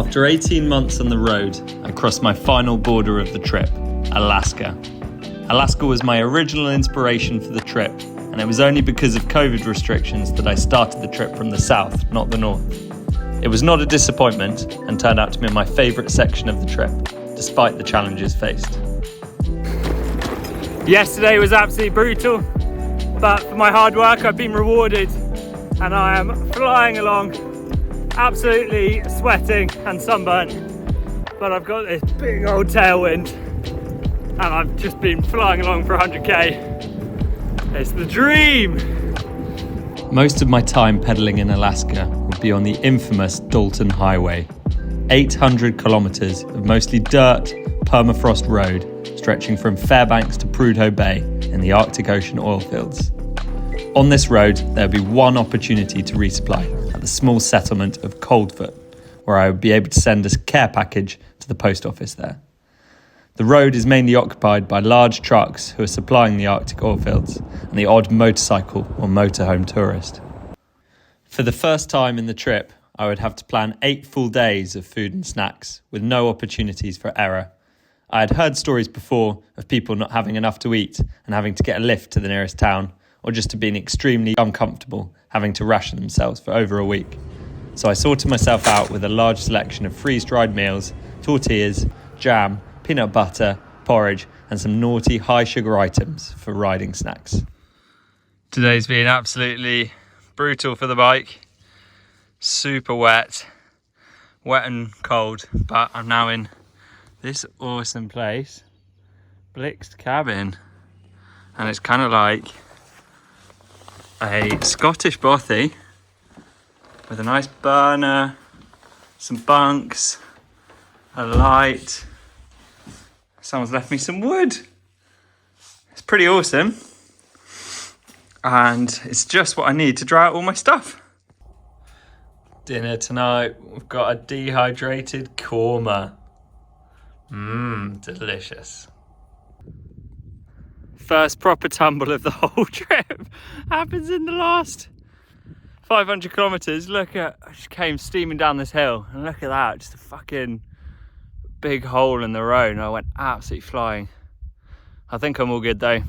After 18 months on the road, I crossed my final border of the trip, Alaska. Alaska was my original inspiration for the trip, and it was only because of COVID restrictions that I started the trip from the south, not the north. It was not a disappointment and turned out to be my favourite section of the trip, despite the challenges faced. Yesterday was absolutely brutal, but for my hard work I've been rewarded and I am flying along, absolutely sweating and sunburnt, but I've got this big old tailwind and I've just been flying along for 100k. It's the dream! Most of my time pedalling in Alaska would be on the infamous Dalton Highway, 800 kilometres of mostly dirt, permafrost road stretching from Fairbanks to Prudhoe Bay in the Arctic Ocean oil fields. On this road, there would be one opportunity to resupply at the small settlement of Coldfoot, where I would be able to send a care package to the post office there. The road is mainly occupied by large trucks who are supplying the Arctic oil fields and the odd motorcycle or motorhome tourist. For the first time in the trip, I would have to plan 8 full days of food and snacks with no opportunities for error. I had heard stories before of people not having enough to eat and having to get a lift to the nearest town, or just to being extremely uncomfortable having to ration themselves for over a week. So I sorted myself out with a large selection of freeze-dried meals, tortillas, jam, peanut butter, porridge, and some naughty high-sugar items for riding snacks. Today's been absolutely brutal for the bike. Super wet and cold, but I'm now in this awesome place, Blixt Cabin, and it's kind of like a Scottish bothy with a nice burner, some bunks, a light. Someone's left me some wood. It's pretty awesome, and it's just what I need to dry out all my stuff. Dinner tonight, we've got a dehydrated korma. Delicious. First proper tumble of the whole trip happens in the last 500 kilometres. Look at, I just came steaming down this hill and look at that, just a fucking big hole in the road, and I went absolutely flying. I think I'm all good though.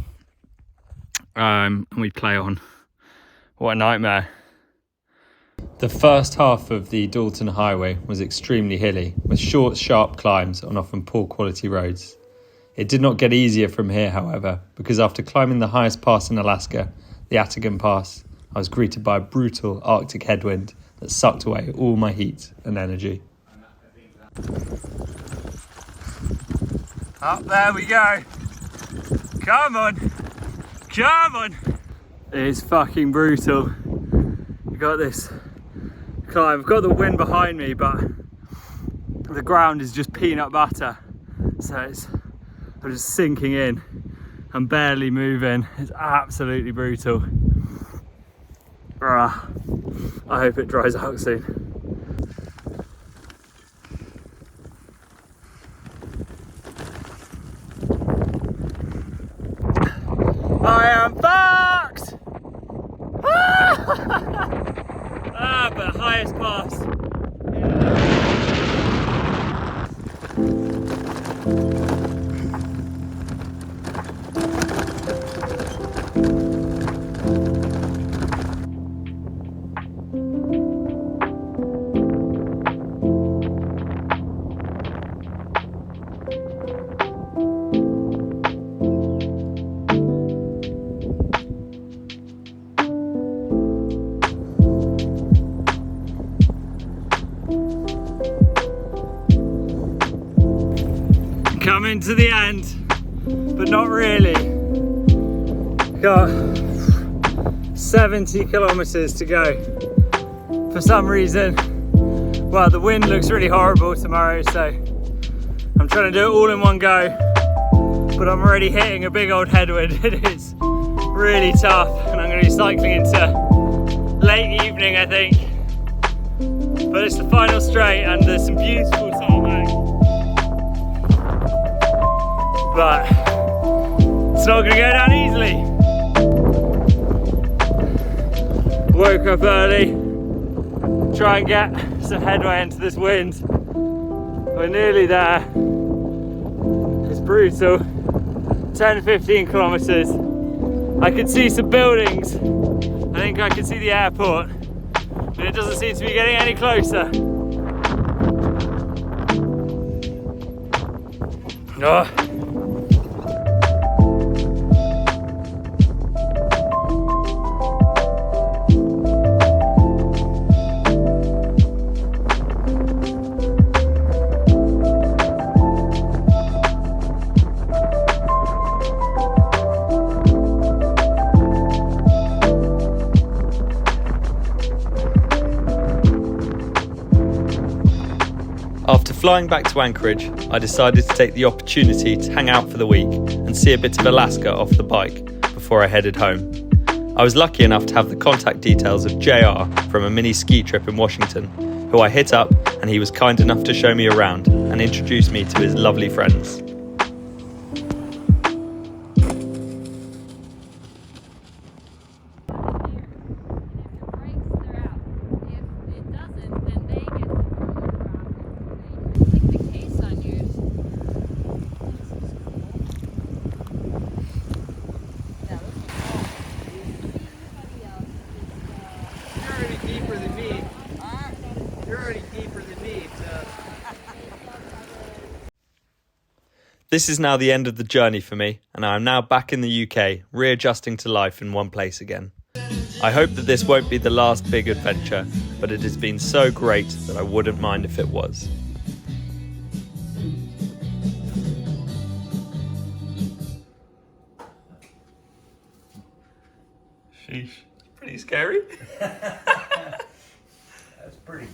And we play on. What a nightmare. The first half of the Dalton Highway was extremely hilly, with short, sharp climbs on often poor quality roads. It did not get easier from here, however, because after climbing the highest pass in Alaska, the Atigan Pass, I was greeted by a brutal Arctic headwind that sucked away all my heat and energy. Up there we go. Come on. Come on. It is fucking brutal. We've got this climb. I've got the wind behind me, but the ground is just peanut butter. So I'm just sinking in. I'm barely moving. It's absolutely brutal. I hope it dries out soon. I am fucked! But highest pass. Coming to the end, but not really. Got 70 kilometers to go. For some reason, well, the wind looks really horrible tomorrow, so I'm trying to do it all in one go, but I'm already hitting a big old headwind. It is really tough, and I'm going to be cycling into late evening, I think. But it's the final straight, and there's some beautiful tarmac. But it's not going to go down easily. Woke up early, try and get some headway into this wind. We're nearly there. It's brutal. 10-15 kilometers. I could see some buildings. I think I could see the airport, but it doesn't seem to be getting any closer. Oh. After flying back to Anchorage, I decided to take the opportunity to hang out for the week and see a bit of Alaska off the bike before I headed home. I was lucky enough to have the contact details of JR from a mini ski trip in Washington, who I hit up, and he was kind enough to show me around and introduce me to his lovely friends. This is now the end of the journey for me, and I am now back in the UK, readjusting to life in one place again. I hope that this won't be the last big adventure, but it has been so great that I wouldn't mind if it was. Sheesh, pretty scary. That's pretty